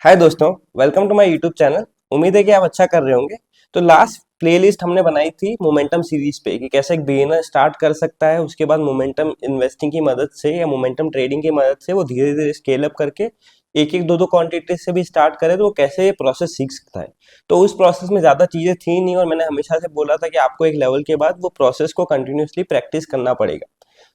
हाय दोस्तों, welcome to my YouTube channel. उम्मीद है कि आप अच्छा कर रहे होंगे। तो लास्ट प्लेलिस्ट हमने बनाई थी मोमेंटम सीरीज पे कि कैसे एक बिगिनर स्टार्ट कर सकता है, उसके बाद मोमेंटम इन्वेस्टिंग की मदद से या मोमेंटम ट्रेडिंग की मदद से वो धीरे धीरे स्केल अप करके एक एक दो दो क्वांटिटी से भी स्टार्ट करे तो वो कैसे ये प्रोसेस सीख सकता है। तो उस प्रोसेस में ज़्यादा चीज़ें थी नहीं और मैंने हमेशा से बोला था कि आपको एक लेवल के बाद वो प्रोसेस को कंटिन्यूसली प्रैक्टिस करना पड़ेगा।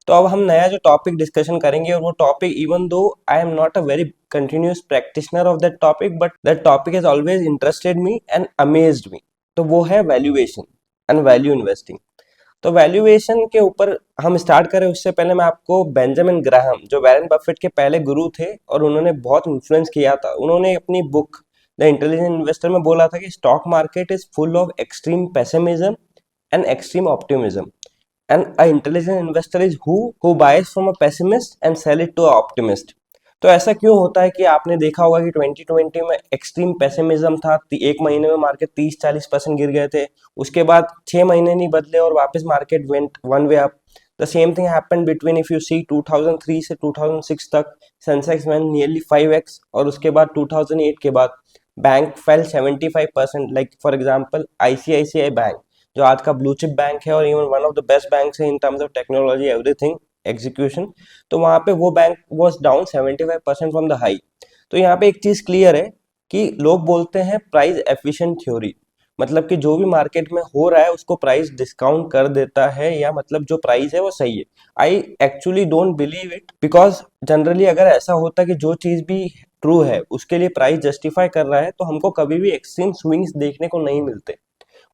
तो अब हम नया जो टॉपिक डिस्कशन करेंगे और वो topic, even though I am not a very continuous practitioner of that topic, but that topic has always interested me and amazed me. तो वो है वैल्यूएशन एंड वैल्यू इन्वेस्टिंग। तो वैल्यूएशन के ऊपर हम स्टार्ट करें उससे पहले मैं आपको बेंजामिन ग्राहम, जो वैरेन बफेट के पहले गुरु थे और उन्होंने बहुत इन्फ्लुएंस किया था, उन्होंने अपनी बुक द इंटेलिजेंट इन्वेस्टर में बोला था कि stock market is full of extreme pessimism and extreme optimism, and a intelligent investor is who buys from a pessimist and sell it to a optimist। तो ऐसा क्यों होता है कि आपने देखा होगा कि 2020 में एक्सट्रीम पेसिमिज्म था, एक महीने में मार्केट 30-40% गिर गए थे, उसके बाद 6 महीने नहीं बदले और वापस market went one way up. The same thing happened between, if you see 2003 से 2006 तक सेंसेक्स वेंट नियरली 5x, और उसके बाद 2008 के बाद bank fail 75%। Like for example ICICI bank, जो आज का ब्लू चिप बैंक है और even one of the best bank है in terms of technology everything execution, तो वहां पे वो bank was down 75% from the high. तो यहाँ पे एक चीज क्लियर है कि लोग बोलते हैं प्राइस एफिशिएंट थ्योरी, मतलब कि जो भी मार्केट में हो रहा है उसको प्राइस डिस्काउंट कर देता है, या मतलब जो प्राइस है वो सही है। I actually don't believe it, because generally अगर ऐसा होता कि जो चीज भी ट्रू है उसके लिए प्राइस जस्टिफाई कर रहा है तो हमको कभी भी एक्सट्रीम स्विंग्स देखने को नहीं मिलते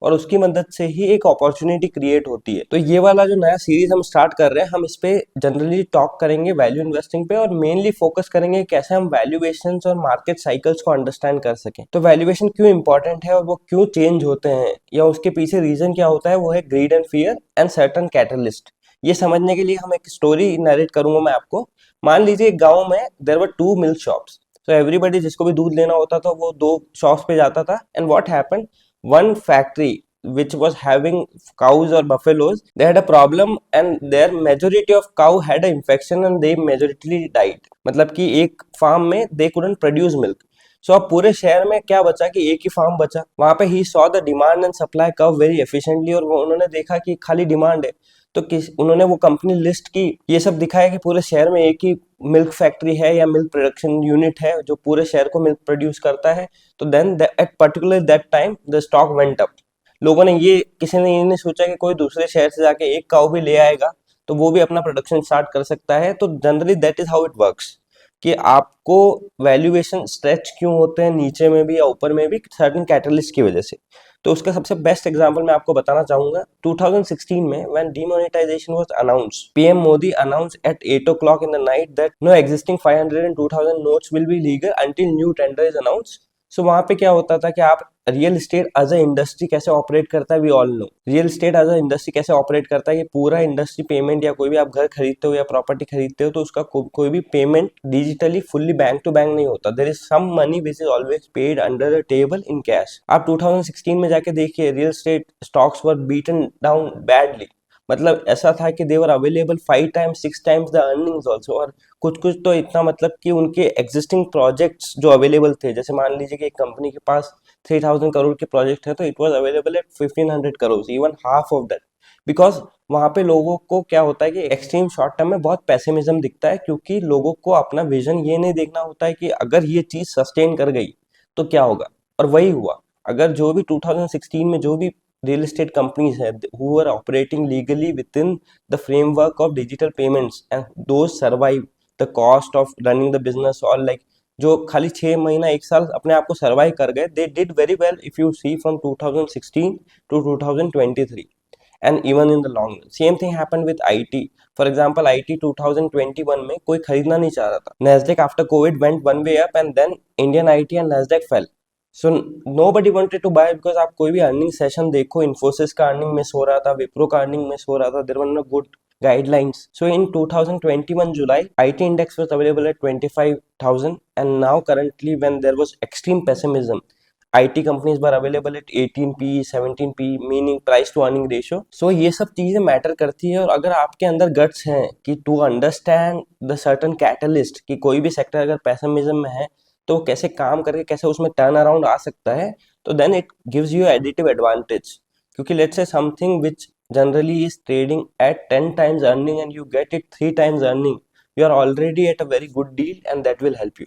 और उसकी मदद से ही एक अपॉर्चुनिटी क्रिएट होती है। तो ये वाला जो नया सीरीज हम स्टार्ट कर रहे हैं, हम इस पे जनरली टॉक करेंगे वैल्यू इन्वेस्टिंग पे और मेनली फोकस करेंगे कैसे हम वैल्यूएशंस और मार्केट साइकिल्स को अंडरस्टैंड कर सकें। तो वैल्यूएशन क्यों इंपॉर्टेंट है और वो क्यों चेंज होते हैं या उसके पीछे रीजन क्या होता है, वो है grid and fear and certain catalyst. ये समझने के लिए हम एक स्टोरी नरेट करूंगा मैं आपको। मान लीजिए एक गाँव में there were two milk shops. तो एवरीबडी जिसको भी दूध लेना होता था वो दो शॉप्स पे जाता था, and what happened, one factory which was having cows or buffaloes, they had a problem and their majority of cow had a infection and they majority died। मतलब कि एक फार्म में they couldn't produce milk। सो अब पूरे शहर में क्या बचा कि एक ही फार्म बचा। वहां पे he saw the demand and supply curve very efficiently, और वो उन्होंने देखा कि खाली डिमांड है तो उन्होंने वो कंपनी लिस्ट की, ये सब दिखाया कि पूरे शहर में एक ही मिल्क फैक्ट्री है या मिल्क प्रोडक्शन यूनिट है जो पूरे शहर को मिल्क प्रोड्यूस करता है। तो then at particular that time the stock went up. लोगों ने ये, किसी ने ये नहीं सोचा कि कोई दूसरे शहर से जाके एक काऊ भी ले आएगा तो वो भी अपना प्रोडक्शन स्टार्ट कर सकता है। तो generally that is how it works कि आपको वैल्यूएशन स्ट्रेच क्यों होते हैं नीचे में भी या ऊपर में भी, सर्टेन कैटलिस्ट की वजह से। तो उसका सबसे बेस्ट एग्जांपल मैं आपको बताना चाहूंगा। 2016 में when demonetization was announced, PM Modi announced at 8 o'clock in the night that no existing 500 and 2000 notes will be legal until new tender is announced। So वहां पे क्या होता था कि आप real estate as a industry कैसे ऑपरेट करता है, we all know real estate as a industry कैसे ऑपरेट करता है। ये पूरा इंडस्ट्री पेमेंट, या कोई भी आप घर खरीदते हो या प्रॉपर्टी खरीदते हो तो उसका कोई भी payment digitally fully bank to bank नहीं होता। There is some money which is always paid under the table in cash. आप 2016 में जाके देखिए, real estate stocks were beaten down badly. मतलब ऐसा था कि they were available 5 times 6 times the earnings also, और कुछ कुछ तो इतना, मतलब कि उनके एग्जिस्टिंग प्रोजेक्ट्स जो अवेलेबल थे, जैसे मान लीजिए कि एक कंपनी के पास 3000 करोड़ के प्रोजेक्ट है तो it was available at 1500 crore, even half of that. Because वहां पे लोगों को क्या होता है कि एक्सट्रीम शॉर्ट टर्म में बहुत पेसिमिज्म दिखता है, क्योंकि लोगों को अपना विजन ये नहीं देखना होता है कि अगर ये चीज सस्टेन कर गई तो क्या होगा। और वही हुआ। अगर जो भी 2016 में जो भी real estate companies है who were operating legally within the framework of digital payments and those survive the cost of running the business, or like जो खाली 6 महीना एक साल अपने आप को सर्वाइव कर गए, they did very well if you see from 2016 to 2023 and even in the long run। same thing happened with IT। for example IT 2021 में कोई खरीदना नहीं चाह रहा था। Nasdaq after COVID went one way up and then Indian IT and Nasdaq fell। So nobody wanted to buy because आप कोई भी अर्निंग सेशन देखो, इन्फोसिस का अर्निंग मिस हो रहा था, विप्रो का अर्निंग मिस हो रहा था, there were no good guidelines। So in 2021 July, IT index was available at 25,000, and now currently when there was extreme pessimism, IT companies were available at 18p 17p, meaning price to earning ratio। So ये सब चीजें matter करती है, और अगर आपके अंदर guts हैं कि to understand the certain catalyst कि कोई भी सेक्टर अगर पेसिमिज्म में है तो वो कैसे काम करके कैसे उसमें टर्न अराउंड आ सकता है, तो then it gives you additive advantage. क्योंकि let's say something which generally is trading at 10 times earning and you get it 3 times earning, you are already at a very good deal and that will help you.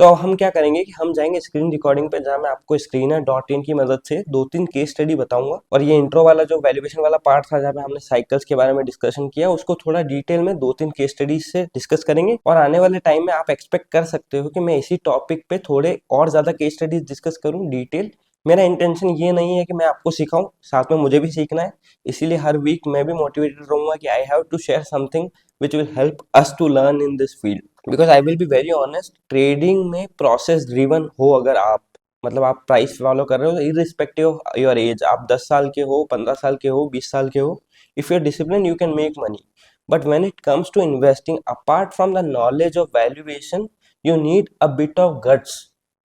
तो अब हम क्या करेंगे कि हम जाएंगे screen recording पे, जहाँ मैं आपको स्क्रीनर डॉट इन की मदद से 2-3 केस स्टडी बताऊंगा, और ये इंट्रो वाला जो वैल्यूएशन वाला पार्ट था जहाँ पे हमने साइकिल्स के बारे में डिस्कशन किया, उसको थोड़ा डिटेल में 2-3 केस स्टडीज से डिस्कस करेंगे। और आने वाले टाइम में आप एक्सपेक्ट कर सकते हो कि मैं इसी टॉपिक पे थोड़े और ज्यादा केस स्टडीज डिस्कस करूँ डिटेल। मेरा इंटेंशन ये नहीं है कि मैं आपको सिखाऊं, साथ में मुझे भी सीखना है, इसीलिए हर वीक मैं भी मोटिवेटेड रहूंगा कि I have to share something which will help us to learn in this field. Because I will be very honest, trading में प्रोसेस ड्रिवन हो अगर आप, मतलब आप प्राइस फॉलो कर रहे हो इरिस्पेक्टिव ऑफ योर एज, आप 10 साल के हो, 15 साल के हो, 20 साल के हो, if you are discipline you can make money. But when it comes to investing, apart from the knowledge of valuation, you need a bit of guts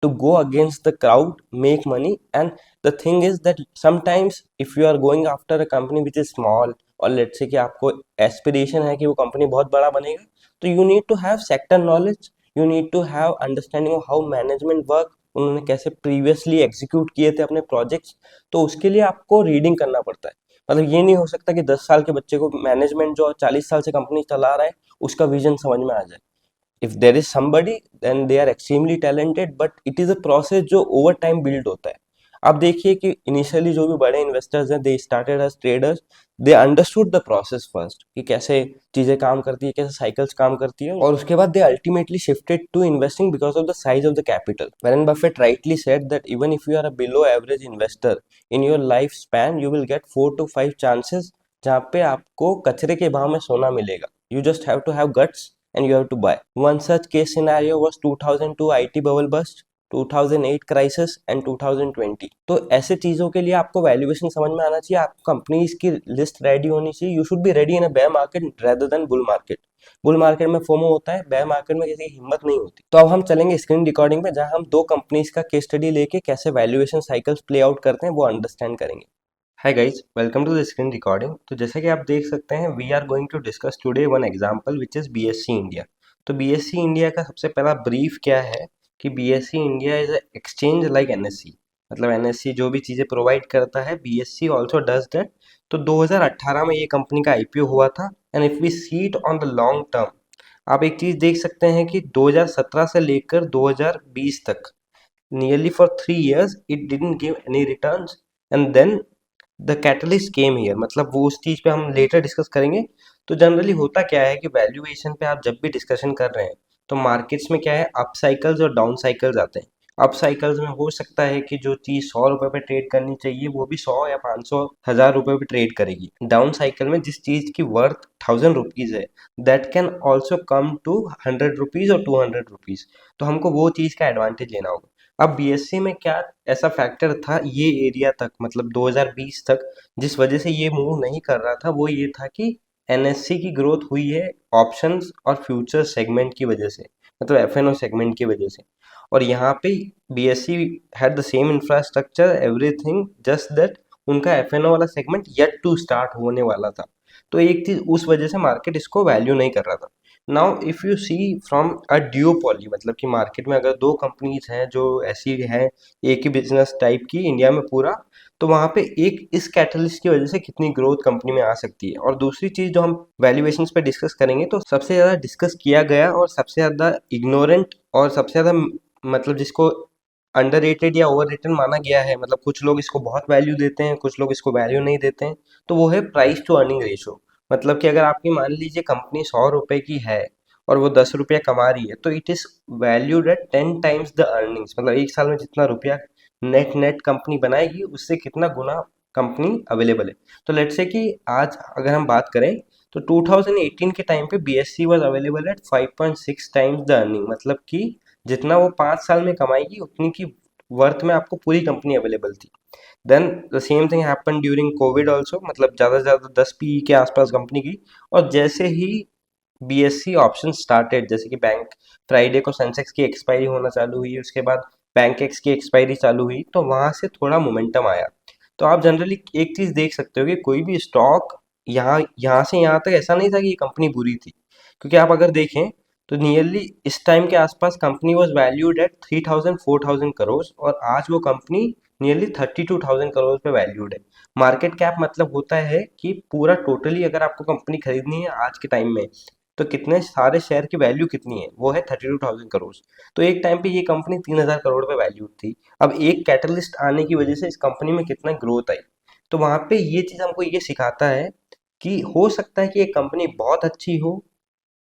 to go against the crowd, make money. And the thing is that sometimes if you are going after a company which is small, और let's say कि आपको aspiration है कि वो company बहुत बड़ा बनेगा, तो you need to have sector knowledge, you need to have understanding of how management work, उन्होंने कैसे प्रीवियसली एग्जीक्यूट किए थे अपने प्रोजेक्ट्स। तो उसके लिए आपको रीडिंग करना पड़ता है। मतलब ये नहीं हो सकता कि 10 साल के बच्चे को मैनेजमेंट जो 40 साल से कंपनी चला रहा है उसका विजन समझ में आ जाए। if there is somebody then they are extremely talented, but it is a process जो over time build होता है। आप देखिए कि इनिशियली जो भी बड़े इन्वेस्टर्स हैं, they started as traders, they understood the process first कि कैसे चीजें काम करती है, कैसे साइकिल्स काम करती है, और उसके बाद they ultimately shifted to investing because of the size of the capital. Warren Buffett rightly said that even if you are a below average investor in your life span, you will get 4 to 5 chances जहाँ पे आपको कचरे के भाव में सोना मिलेगा। You just have to have guts and you have to buy. One such case scenario was 2002 IT bubble bust, 2008 crisis and 2020। तो ऐसे चीजों के लिए आपको वैल्यूएशन समझ में आना चाहिए, आपको कंपनीज की लिस्ट रेडी होनी चाहिए। You should be ready in a bear market rather than bull market. Bull market में फोमो होता है, बेयर मार्केट में किसी की हिम्मत नहीं होती। तो अब हम चलेंगे स्क्रीन रिकॉर्डिंग पे, जहां हम 2 कंपनीज का केस स्टडी लेके कैसे वैल्यूएशन साइकिल्स प्ले आउट करते हैं वो अंडरस्टैंड करेंगे। Hi guys, welcome to the screen recording. तो जैसे कि आप देख सकते हैं, we are going to discuss today one example which is BSC India. तो बीएससी इंडिया का सबसे पहला ब्रीफ क्या है कि BSC India is a exchange like NSC. मतलब एनएससी जो भी चीज़ें प्रोवाइड करता है, बीएससी ऑल्सो डज दैट। तो 2018 में ये कंपनी का आईपीओ हुआ था। And if we see it on the long term, आप एक चीज़ देख सकते हैं कि 2017 से लेकर 2020 तक, nearly for 3 years it didn't give any returns. And then the catalyst came here, मतलब वो उस चीज पे हम लेटर डिस्कस करेंगे। तो जनरली होता क्या है कि वैल्यूएशन पे आप जब भी डिस्कशन कर रहे हैं, तो मार्केट्स में क्या है, अप साइकिल्स और डाउन साइकिल्स आते हैं। अप साइकिल्स में हो सकता है कि जो चीज 100 रुपए पे ट्रेड करनी चाहिए वो भी 100 या 500 1000 रुपए पे ट्रेड करेगी। डाउन साइकिल में जिस चीज की वर्थ 1000 रुपीज है, that can also come to 100 rupees और 200 रुपीज। तो हमको वो चीज का एडवांटेज लेना होगा। अब बीएससी में क्या ऐसा फैक्टर था ये एरिया तक, मतलब 2020 तक, जिस वजह से ये मूव नहीं कर रहा था, वो ये था कि एनएससी की ग्रोथ हुई है ऑप्शंस और फ्यूचर सेगमेंट की वजह से, मतलब एफएनओ सेगमेंट की वजह से। और यहाँ पे BSc had the same infrastructure everything, just that उनका एफएनओ वाला सेगमेंट येट टू स्टार्ट होने वाला था। तो एक चीज उस वजह से मार्केट इसको वैल्यू नहीं कर रहा था। Now if you see from a duopoly, मतलब कि मार्केट में अगर 2 कंपनीज हैं जो ऐसी हैं एक ही बिजनेस टाइप की इंडिया में पूरा, तो वहां पे एक इस कैटलिस्ट की वजह से कितनी ग्रोथ कंपनी में आ सकती है। और दूसरी चीज जो हम वैल्यूएशंस पे डिस्कस करेंगे, तो सबसे ज्यादा डिस्कस किया गया और सबसे ज्यादा इग्नोरेंट और सबसे ज्यादा मतलब जिसको अंडररेटेड या ओवररेटेड माना गया है, मतलब कुछ लोग इसको बहुत वैल्यू देते हैं, कुछ लोग इसको वैल्यू नहीं देते हैं, तो वो है प्राइस टू अर्निंग रेशियो। मतलब कि अगर आपकी मान लीजिए कंपनी 100 रुपए की है और वो 10 रुपया कमा रही है, तो it is valued at 10 times the earnings. मतलब एक साल में जितना रुपया नेट नेट कंपनी बनाएगी उससे कितना गुना कंपनी अवेलेबल है। तो लेट्स से कि आज अगर हम बात करें, तो 2018 के टाइम पे BSc was available at 5.6 times the earning. मतलब कि जितना वो 5 साल में कमाएगी उतनी की वर्थ में आपको पूरी कंपनी अवेलेबल थी। Then the same thing happen during covid also, मतलब ज़्यादा से ज़्यादा 10 पीई के आसपास कंपनी की। और जैसे ही बीएससी ऑप्शन स्टार्टेड, जैसे कि बैंक फ्राइडे को सेंसेक्स की एक्सपायरी होना चालू हुई, उसके बाद बैंक एक्स की एक्सपायरी चालू हुई, तो वहां से थोड़ा मोमेंटम आया। तो आप जनरली एक चीज देख सकते हो कि कोई भी स्टॉक यहाँ यहाँ से यहाँ तक ऐसा नहीं था कि ये कंपनी बुरी थी। क्योंकि आप अगर देखें तो नियरली इस टाइम के आसपास company was valued at 3000-4000 crore और आज वो कंपनी नियरली 32,000 करोड़ पे वैल्यूड है। मार्केट कैप मतलब होता है कि पूरा टोटली अगर आपको कंपनी खरीदनी है आज के टाइम में तो कितने सारे शेयर की वैल्यू कितनी है, वो है 32,000 करोड़। तो एक टाइम पे ये कंपनी 3,000 करोड़ पे वैल्यूड थी। अब एक कैटलिस्ट आने की वजह से इस कंपनी में कितना ग्रोथ आई, तो वहां पे ये चीज हमको ये सिखाता है कि हो सकता है कि एक कंपनी बहुत अच्छी हो,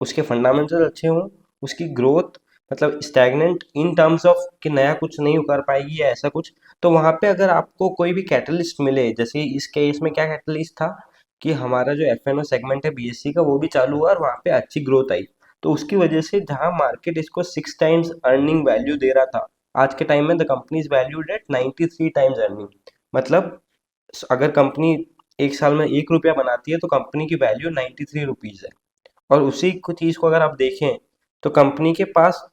उसके फंडामेंटल अच्छे हों, उसकी ग्रोथ मतलब स्टैग्नेंट इन टर्म्स ऑफ कि नया कुछ नहीं कर पाएगी या ऐसा कुछ, तो वहाँ पे अगर आपको कोई भी कैटलिस्ट मिले, जैसे इस केस में क्या कैटलिस्ट था कि हमारा जो एफ सेगमेंट है बीएससी का वो भी चालू हुआ और वहाँ पे अच्छी ग्रोथ आई। तो उसकी वजह से जहाँ मार्केट इसको 6 टाइम्स अर्निंग वैल्यू दे रहा था, आज के टाइम में the company is valued at 93 times earning. मतलब अगर कंपनी एक साल में 1 रुपया बनाती है तो कंपनी की वैल्यू 93 रुपीज़ है। और उसी को चीज़ को अगर आप देखें तो कंपनी के पास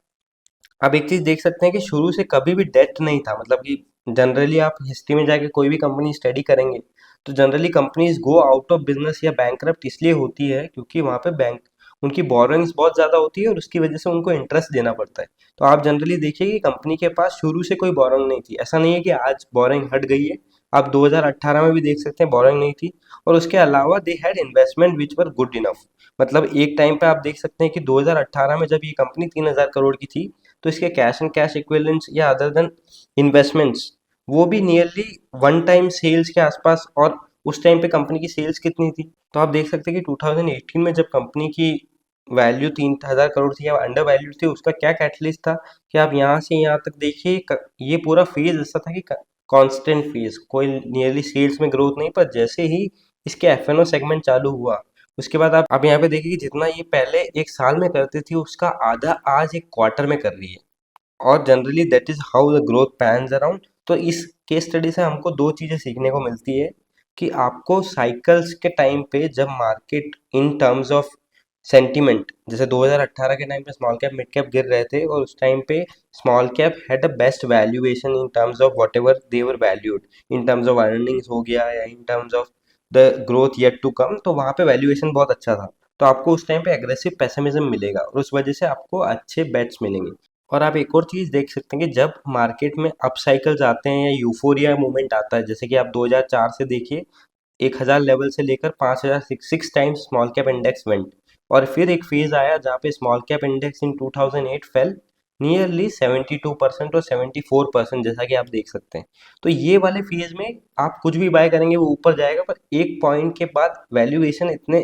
आप एक चीज़ देख सकते हैं कि शुरू से कभी भी डेट नहीं था। मतलब कि जनरली आप हिस्ट्री में जाके कोई भी कंपनी स्टडी करेंगे तो generally companies go out of business या बैंकरप्ट इसलिए होती है क्योंकि वहाँ पे बैंक उनकी बोरोइंग्स बहुत ज़्यादा होती है और उसकी वजह से उनको इंटरेस्ट देना पड़ता है। तो आप जनरली देखिए कि कंपनी के पास शुरू से कोई बोरोइंग नहीं थी। ऐसा नहीं है कि आज बोरोइंग हट गई है, आप 2018 में भी देख सकते हैं बोरोइंग नहीं थी। और उसके अलावा they had investment which were good enough. मतलब एक टाइम पे आप देख सकते हैं कि 2018 में जब ये कंपनी 3,000 करोड़ की थी तो इसके कैश एंड कैश इक्विवेलेंट्स या अदर देन इन्वेस्टमेंट्स वो भी नियरली 1 टाइम सेल्स के आसपास। और उस टाइम पे कंपनी की सेल्स कितनी थी, तो आप देख सकते हैं कि 2018 में जब कंपनी की वैल्यू 3,000 करोड़ थी या अंडर वैल्यू थी, उसका क्या कैटलिस्ट था कि आप यहाँ से यहाँ तक देखिए ये पूरा फेज ऐसा था कि कांस्टेंट फेज, कोई नियरली सेल्स में ग्रोथ नहीं, पर जैसे ही इसके एफ सेगमेंट चालू हुआ उसके बाद आप यहाँ पे देखिए कि जितना ये पहले एक साल में करती थी उसका आधा आज एक क्वार्टर में कर रही है। और generally that is how the growth pans around. तो इस केस स्टडी से हमको दो चीज़ें सीखने को मिलती है कि आपको साइकिल्स के टाइम पे जब market in terms of sentiment, जैसे 2018 के टाइम पे स्मॉल कैप मिड कैप गिर रहे थे और उस टाइम पे small cap had a best valuation in terms of whatever they were valued, in terms of earnings हो गया या in terms of the growth yet to come, तो वहाँ पे वैल्यूएशन बहुत अच्छा था। तो आपको उस टाइम पे एग्रेसिव पेसिमिज्म मिलेगा और उस वजह से आपको अच्छे बेट्स मिलेंगे। और आप एक और चीज़ देख सकते हैं कि जब मार्केट में अप साइकिल्स आते हैं या यूफोरिया मोमेंट आता है, जैसे कि आप 2004 से देखिए 1,000 लेवल से लेकर 5,000 six times small cap index went. और फिर एक फेज आया जहाँ पे स्मॉल कैप इंडेक्स इन 2008 फेल नियरली 72% और 74%, जैसा कि आप देख सकते हैं। तो ये वाले फेज में आप कुछ भी बाय करेंगे वो ऊपर जाएगा, पर एक पॉइंट के बाद वैल्यूएशन इतने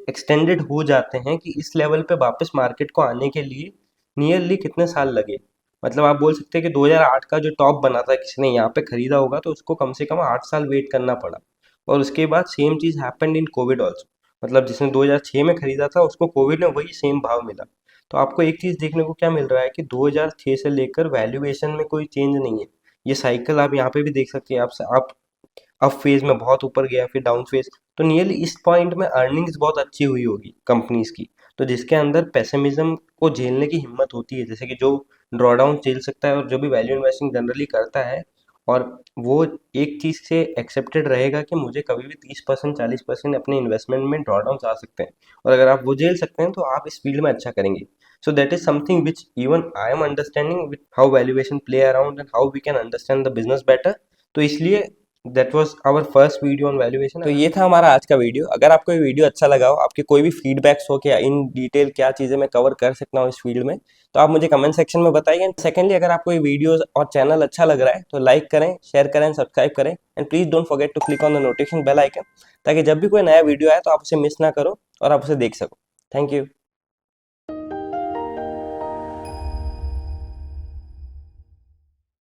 एक्सटेंडेड हो जाते हैं कि इस लेवल पे वापस मार्केट को आने के लिए नियरली कितने साल लगे। मतलब आप बोल सकते हैं कि 2008 का जो टॉप बना था किसी ने यहाँ पे खरीदा होगा तो उसको कम से कम 8 साल वेट करना पड़ा। और उसके बाद same cheese happened in Covid also. मतलब जिसने 2006 में खरीदा था उसको कोविड में वही सेम भाव मिला। तो आपको एक चीज़ देखने को क्या मिल रहा है कि 2006 से लेकर वैल्यूएशन में कोई चेंज नहीं है। ये साइकिल आप यहाँ पे भी देख सकते हैं। आप अप फेज में बहुत ऊपर गया फिर डाउन फेज, तो नियरली इस पॉइंट में अर्निंग्स बहुत अच्छी हुई होगी कंपनीज की। तो जिसके अंदर पेसिमिज्म को झेलने की हिम्मत होती है, जैसे कि जो ड्रॉडाउन झेल सकता है और जो भी वैल्यू इन्वेस्टिंग जनरली करता है, और वो एक चीज़ से एक्सेप्टेड रहेगा कि मुझे कभी भी 30% 40% अपने इन्वेस्टमेंट में ड्रॉडाउन आ सकते हैं। और अगर आप वो झेल सकते हैं तो आप इस फील्ड में अच्छा करेंगे। So that is something which even I am understanding with how valuation play around and how we can understand the business better. तो इसलिए that was our first video on valuation. तो ये था हमारा आज का वीडियो। अगर आपको ये वीडियो अच्छा लगा हो, आपके कोई भी फीडबैक्स हो कि इन डिटेल क्या चीज़ें मैं कवर कर सकता हूँ इस फील्ड में, तो आप मुझे कमेंट सेक्शन में बताइए। एंड सेकेंडली, अगर आपको ये वीडियोस और चैनल अच्छा लग रहा है तो लाइक करें, शेयर करें, सब्सक्राइब करें and please don't forget to click on the notification bell icon, ताकि जब भी कोई नया वीडियो आए तो आप उसे मिस ना करो और आप उसे देख सको। Thank you.